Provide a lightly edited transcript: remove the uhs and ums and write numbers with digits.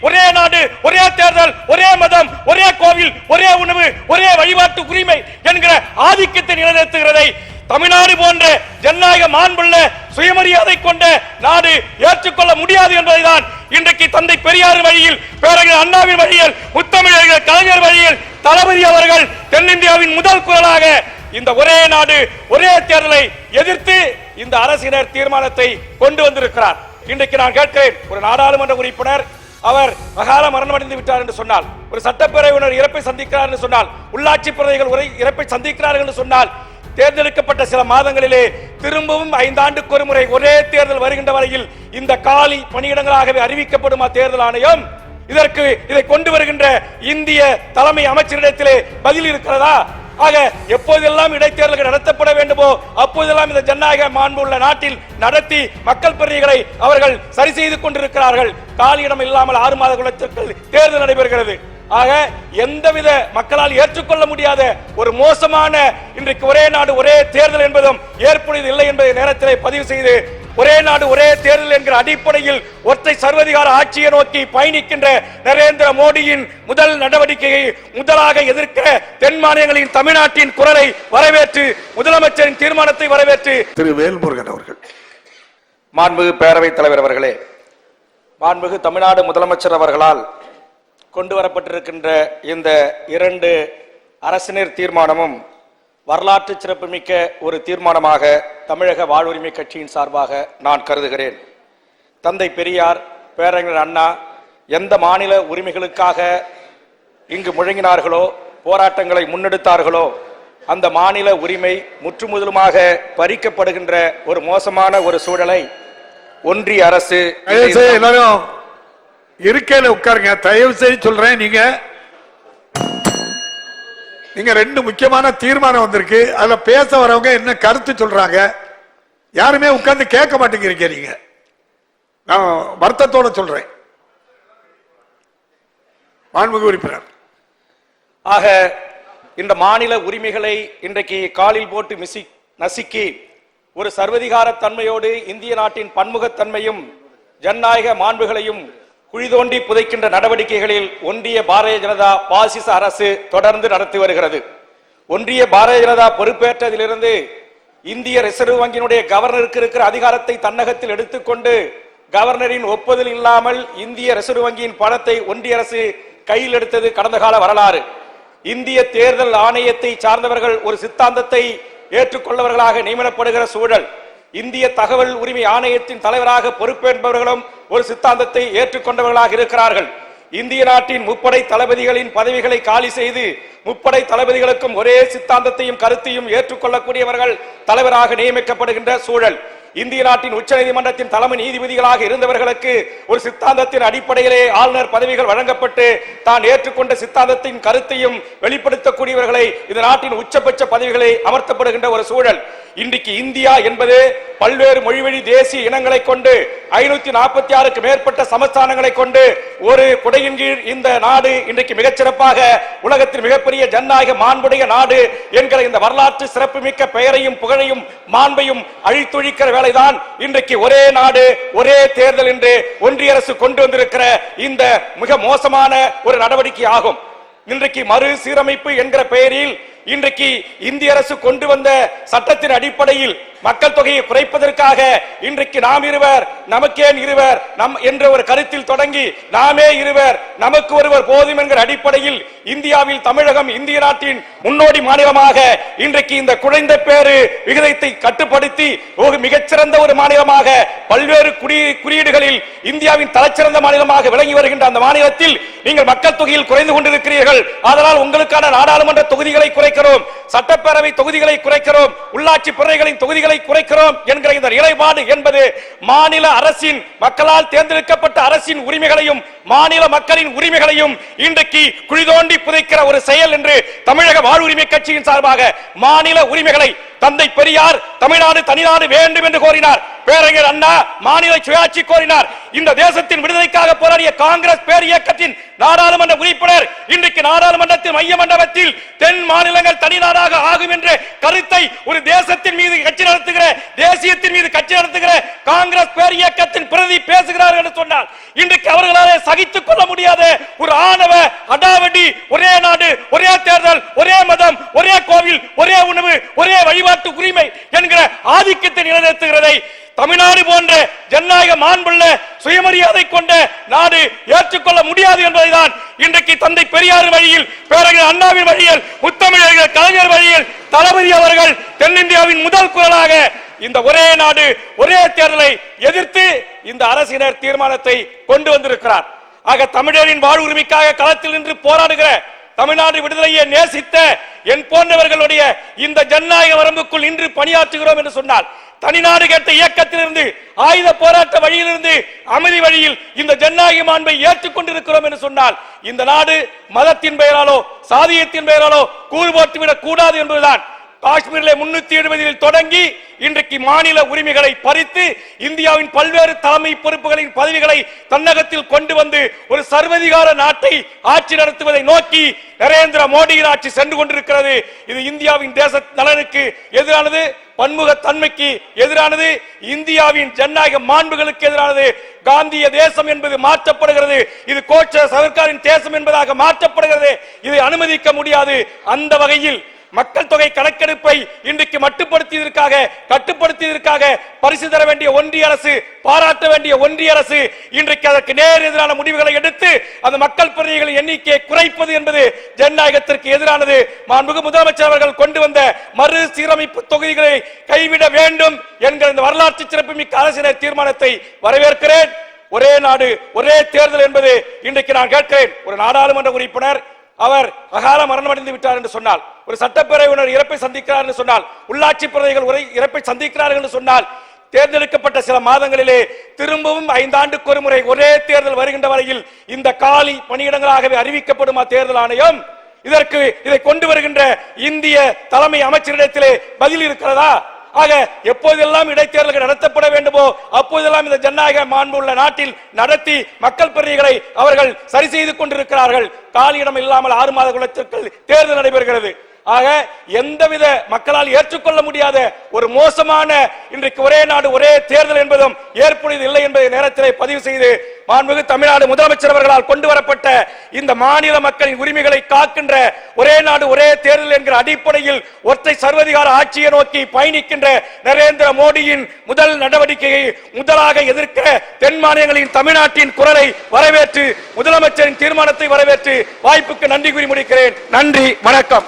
ஒரே நாடு, ஒரே தேர்தல், ஒரே மதம், ஒரே கோவில், ஒரே உணவு, ஒரே வழிபாட்டு உரிமை என்கிற ஆதிக்கத்தை நிலைநிறுத்துகிறதை தமிழ்நாடு போன்ற ஜனநாயக மாண்புள்ள சுயமரியாதை கொண்ட நாடு ஏற்றுக்கொள்ள முடியாது என்பதைதான் இன்றைக்கு தந்தை பெரியார் வழியில், பேரறிஞர் அண்ணாவின் வழியில், முத்தமிழர்கள் கலைஞர் வழியில் தளபதி அவர்கள் தென்னிந்தியாவின் முதல் குரலாக இந்த ஒரே நாடு ஒரே தேர்தலை எதிர்த்து இந்த அரசினர் தீர்மானத்தை கொண்டு வந்திருக்கிறார். இன்றைக்கு நான் கேட்கிறேன், ஒரு நாடாளுமன்ற உறுப்பினர் அவர் அகால மரணமடைந்து விட்டார் என்று சொன்னால், ஒரு சட்டப்பேரவையினர் இறப்பை சந்திக்கிறார் என்று சொன்னால், உள்ளாட்சி பிரதிகள் இறப்பை சந்திக்கிறார்கள் என்று சொன்னால், தேர்ந்தெடுக்கப்பட்ட சில மாதங்களிலே திரும்பவும் 5 ஆண்டுக்கு ஒரு முறை ஒரே தேர்தல் வருகின்ற வரையில் இந்த காலி பணியிடங்களாகவே அறிவிக்கப்படுமா தேர்தல் ஆணையம்? இதற்கு இதை கொண்டு வருகின்ற இந்திய தலைமை அமைச்சரிடத்திலே பதில் இருக்கிறதா? ஆக எப்போதெல்லாம் இடைத்தேர்தல்கள் நடத்தப்பட வேண்டுமோ அப்போதெல்லாம் இந்த ஜனநாயக மாண்பு உள்ள நாட்டில் நடத்தி மக்கள் பிரதிகளை அவர்கள் சரி செய்து கொண்டிருக்கிறார்கள். காலியிடம் இல்லாமல் 6 மாத காலத்திற்கு தேர்தல் நடைபெறுகிறது. ஆக எந்தவித மக்களால் ஏற்றுக்கொள்ள முடியாத ஒரு மோசமான இன்றைக்கு ஒரே நாடு ஒரே தேர்தல் என்பதும் ஏற்புடையது இல்லை என்பதை நேரத்திலே பதிவு செய்து, ஒரே நாடு ஒரே தேர்தல் என்கிற அடிப்படையில் ஒற்றை சர்வதிகார ஆட்சியை நோக்கி பயணிக்கின்ற நரேந்திர மோடியின் முதல் நடவடிக்கையை முதலாக எதிர்க்க தென் மாநிலங்களின் தமிழ்நாட்டின் குரலை வரவேற்று முதலமைச்சரின் தீர்மானத்தை வரவேற்று திரு வேல்முருகன் அவர்கள். மாண்புமிகு பேரவைத் தலைவர் அவர்களே, மாண்புமிகு தமிழ்நாடு முதலமைச்சர் அவர்களால் கொண்டு வரப்பட்டிருக்கின்ற இந்த 2 அரசினர் தீர்மானமும் வரலாற்று சிறப்புமிக்க ஒரு தீர்மானமாக தமிழக வாழ்வுரிமை கட்சியின் சார்பாக நான் கருதுகிறேன். தந்தை பெரியார், பேரறிஞர் அண்ணா எந்த மாநில உரிமைகளுக்காக இங்கு முழங்கினார்களோ, போராட்டங்களை முன்னெடுத்தார்களோ, அந்த மாநில உரிமை முற்றுமுதலுமாக பறிக்கப்படுகின்ற ஒரு மோசமான ஒரு சூழலை ஒன்றிய அரசு எல்லாரும் இருக்கையில உட்காருங்க, தயவு செய்து சொல்றேன். நீங்க 2 முக்கியமான தீர்மானம் வந்திருக்கு, அதுல பேச வரவங்க என்ன கருத்து சொல்றாங்க, யாருமே உட்கார்ந்து கேட்க மாட்டேங்கிறீங்க. நீங்க நான் வருத்தத்தோட சொல்றேன். மாண்புமிகு உறுப்பினர், ஆக இந்த மாநில உரிமைகளை இன்றைக்கு காலில் போட்டு நசுக்கி ஒரு சர்வதிகார தன்மையோடு இந்திய நாட்டின் பன்முகத்தன்மையும் ஜனநாயக மாண்புகளையும் குழி தோண்டி புதைக்கின்ற நடவடிக்கைகளில் ஒன்றிய பாரதிய ஜனதா பாசிச அரசு தொடர்ந்து நடத்தி வருகிறது. ஒன்றிய பாரதிய ஜனதா பொறுப்பேற்றதிலிருந்து இந்திய ரிசர்வ் வங்கியினுடைய கவர்னருக்கு இருக்கிற அதிகாரத்தை தன்னகத்தில் எடுத்துக்கொண்டு கவர்னரின் ஒப்புதல் இல்லாமல் இந்திய ரிசர்வ் வங்கியின் பணத்தை ஒன்றிய அரசு கையில் எடுத்தது கடந்த கால வரலாறு. இந்திய தேர்தல் ஆணையத்தை சார்ந்தவர்கள் ஒரு சித்தாந்தத்தை ஏற்றுக்கொள்ளவர்களாக நியமனப்படுகிற சூழல். இந்திய தகவல் உரிமை ஆணையத்தின் தலைவராக பொறுப்பேற்பவர்களும் ஒரு சித்தாந்தத்தை ஏற்றுக்கொண்டவர்களாக இருக்கிறார்கள். இந்திய நாட்டின் முப்படை தளபதிகளின் பதவிகளை காலி செய்து முப்படை தளபதிகளுக்கும் ஒரே சித்தாந்தத்தையும் கருத்தையும் ஏற்றுக்கொள்ளக்கூடியவர்கள் தலைவராக நியமிக்கப்படுகின்ற சூழல். இந்திய நாட்டின் உச்ச நீதிமன்றத்தின் தலைமை நீதிபதிகளாக இருந்தவர்களுக்கு ஒரு சித்தாந்தத்தின் அடிப்படையிலே ஆளுநர் பதவிகள் வழங்கப்பட்டு தான் ஏற்றுக்கொண்ட சித்தாந்தத்தின் கருத்தையும் வெளிப்படுத்தக்கூடியவர்களை இந்த நாட்டின் உச்சபட்ச பதவிகளை அமர்த்தப்படுகின்ற ஒரு சூழல். இன்றைக்கு இந்தியா என்பது பல்வேறு மொழிவழி தேசிய இனங்களை கொண்டு 546க்கு மேற்பட்ட சமஸ்தானங்களை கொண்டு ஒரு குடையின் கீழ் இந்த நாடு இன்றைக்கு மிகச்சிறப்பாக உலகத்தில் மிகப்பெரிய ஜனநாயக மாண்புடைய நாடு என்கிற இந்த வரலாற்று சிறப்புமிக்க பெயரையும் புகழையும் மாண்பையும் அழித்தொழிக்கிற வேளைதான் இன்றைக்கு ஒரே நாடு ஒரே தேர்தல் என்று ஒன்றிய அரசு கொண்டு வந்திருக்கிற இந்த மிக மோசமான ஒரு நடவடிக்கை ஆகும். இன்றைக்கு மறு சீரமைப்பு என்கிற பெயரில் இன்றைக்கு இந்திய அரசு கொண்டு வந்த சட்டத்தின் அடிப்படையில் மக்கள் தொகையை குறைப்பதற்காக இன்றைக்கு நாம் இருவர் நமக்கேன் இருவர் நம் என்ற ஒரு கருத்தில் தொடங்கி நாமே இருவர் நமக்கு ஒருவர் போதும் என்கிற அடிப்படையில் இந்தியாவில் தமிழகம் இந்திய நாட்டின் முன்னோடி மாநிலமாக இன்றைக்கு இந்த குறைந்த பேரு விகிதத்தை கட்டுப்படுத்தி ஒரு மிகச்சிறந்த ஒரு மாநிலமாக பல்வேறு குறியீடுகளில் இந்தியாவின் தலைச்சிறந்த மாநிலமாக விளங்கி வருகின்ற அந்த மாநிலத்தில் நீங்கள் மக்கள் தொகையில் குறைந்து கொண்டிருக்கிறீர்கள். அதனால் உங்களுக்கான நாடாளுமன்ற தொகுதிகளை குறைக்கிறோம், சட்டப்பேரவை தொகுதிகளை குறைக்கிறோம், உள்ளாட்சி பிறவைகளின் தொகுதிகளை குறைக்கிறோம் என்கிற இந்த நிலைப்பாடு என்பது மாநில அரசின் மக்களால் தேர்ந்தெடுக்கப்பட்ட அரசின் உரிமைகளையும் மாநில மக்களின் உரிமைகளையும் இன்றைக்கு குழிதோண்டி புதைக்கிற ஒரு செயல் என்று தமிழக வாழ்வுரிமை கட்சியின் சார்பாக மாநில உரிமைகளை தந்தை பெரியார் தமிழ்நாடு தனிநாடு வேண்டும் என்று கோரினார். பேரறிஞர் அண்ணா மாநில சுயாட்சி கோரினார். இந்த தேசத்தின் விடுதலைக்காக போராடிய காங்கிரஸ் பேர் இயக்கத்தின் நாடாளுமன்ற உறுப்பினர் இன்றைக்கு நாடாளுமன்றத்தில் மைய மண்டபத்தில் தென் மாநிலங்கள் தனிநாடாக ஆகும் என்ற கருத்தை ஒரு தேசத்தின் மீது கட்சி நடத்துகிற, தேசியத்தின் மீது கட்சி நடத்துகிற காங்கிரஸ் பேர் இயக்கத்தின் பிரதி பேசுகிறார்கள் என்று சொன்னால் இன்றைக்கு அவர்களாலே சகித்துக் கொள்ள முடியாத ஒரு ஆணவ அடாவடி, ஒரே நாடு ஒரே தேர்தல், ஒரே மதம் ஒரே கோவில், ஒரே உணவு, ஒரே வழிபாட்டு உரிமை என்கிற ஆதிக்கத்தை நிலைநிறுத்துகிறதை தமிழ்நாடு போன்ற ஜனநாயக மாண்புள்ள சுயமரியாதை கொண்ட நாடு ஏற்றுக்கொள்ள முடியாது என்பதைதான் இன்றைக்கு தந்தை பெரியார் வழியில், பேரறிஞர் அண்ணாவின் வழியில், முத்தமிழர் கலைஞர் வழியில் தளபதி அவர்கள் தென்னிந்தியாவின் முதல் குரலாக இந்த ஒரே நாடு ஒரே தேர்தலை எதிர்த்து இந்த அரசினர் தீர்மானத்தை கொண்டு வந்திருக்கிறார். ஆக தமிழரின் வாழ்வுரிமைக்காக களத்தில் நின்று போராடுகிற, தமிழ்நாடு விடுதலையை நேசித்த என் போன்றவர்களுடைய இந்த ஜனநாயக வரம்புக்குள் இன்று பணியாற்றுகிறோம் என்று சொன்னால், தனிநாடு கேட்ட இயக்கத்திலிருந்து, ஆயுத போராட்ட வழியிலிருந்து அமைதி வழியில் இந்த ஜனநாயக மாண்பை ஏற்றுக்கொண்டிருக்கிறோம் என்று சொன்னால், இந்த நாடு மதத்தின் பெயராலோ சாதியத்தின் பெயராலோ கூறு போட்டுவிடக் கூடாது என்பதுதான் காஷ்மீரிலே 370 தொடங்கி இன்றைக்கு மாநில உரிமைகளை பறித்து இந்தியாவின் பல்வேறு தலைமை பொறுப்புகளின் பதவிகளை தன்னகத்தில் கொண்டு வந்து ஒரு சர்வதிகார நாட்டை ஆட்சி நடத்துவதை நோக்கி நரேந்திர மோடியின் ஆட்சி சென்று கொண்டிருக்கிறது. இது இந்தியாவின் தேச நலனுக்கு எதிரானது, பன்முக தன்மைக்கு எதிரானது, இந்தியாவின் ஜனநாயக மாண்புகளுக்கு எதிரானது. காந்திய தேசம் என்பது மாற்றப்படுகிறது, இது கோட்ச சர்க்காரின் தேசம் என்பதாக மாற்றப்படுகிறது. இதை அனுமதிக்க முடியாது. அந்த வகையில் மக்கள் தொகை கணக்கெடுப்பை இன்றைக்கு மட்டுப்படுத்தியதற்காக, கட்டுப்படுத்தியதற்காக பரிசு தர வேண்டிய ஒன்றிய அரசு, பாராட்ட வேண்டிய ஒன்றிய அரசு இன்றைக்கு அதற்கு நேர் எதிரான முடிவுகளை எடுத்து அந்த மக்கள் பிரதிநிதிகளின் எண்ணிக்கையை குறைப்பது என்பது ஜனநாயகத்திற்கு எதிரானது. மாண்புமிகு முதலமைச்சர் அவர்கள் கொண்டு வந்த மறு சீரமைப்பு தொகுதிகளை கைவிட வேண்டும் என்கிற இந்த வரலாற்று சிறப்புமிக்க அரசினர் தீர்மானத்தை வரவேற்கிறேன். ஒரே நாடு ஒரே தேர்தல் என்பது இன்றைக்கு நான் கேட்கிறேன். ஒரு நாடாளுமன்ற உறுப்பினர் அவர் அகால மரணம் அடைந்து விட்டார் என்று சொன்னால், ஒரு சட்டப்பேரவையினர் இறப்பை சந்திக்கிறார் என்று சொன்னால், உள்ளாட்சி பிரதிகள் இறப்பை சந்திக்கிறார்கள் என்று சொன்னால், தேர்ந்தெடுக்கப்பட்ட சில மாதங்களிலே திரும்பவும் 5 ஆண்டுக்கு ஒரு முறை ஒரே தேர்தல் வருகின்ற வரையில் இந்த காலி பணியிடங்களாகவே அறிவிக்கப்படுமா தேர்தல் ஆணையம்? இதை கொண்டு வருகின்ற இந்திய தலைமை அமைச்சரிடத்திலே பதில் இருக்கிறதா? ஆக எப்போதெல்லாம் இடைத்தேர்தல்கள் நடத்தப்பட வேண்டுமோ அப்போதெல்லாம் இந்த ஜனநாயக மாண்பு உள்ள நாட்டில் நடத்தி மக்கள் பிரதிகளை அவர்கள் சரி செய்து கொண்டிருக்கிறார்கள். காலியிடம் இல்லாமல் 6 மாத காலத்திற்குள் தேர்தல் நடைபெறுகிறது. ஆக எந்தவித மக்களால் ஏற்றுக்கொள்ள முடியாத ஒரு மோசமான இன்றைக்கு ஒரே நாடு ஒரே தேர்தல் என்பதும் ஏற்புடையது இல்லை என்பதை நேரத்திலே பதிவு செய்து, மாண்புமிகு தமிழ்நாடு முதலமைச்சர் அவர்களால் கொண்டு வரப்பட்ட இந்த மாநில மக்களின் உரிமைகளை காக்கின்ற ஒரே நாடு ஒரே தேர்தல் என்கிற அடிப்படையில் ஒற்றை சர்வதிகார ஆட்சியை நோக்கி பயணிக்கின்ற நரேந்திர மோடியின் முதல் நடவடிக்கையை முதலாக எதிர்க்கிற தென் மாநிலங்களின் தமிழ்நாட்டின் குரலை வரவேற்று, முதலமைச்சரின் தீர்மானத்தை வரவேற்று வாய்ப்புக்கு நன்றி கூறி முடிக்கிறேன். நன்றி, வணக்கம்.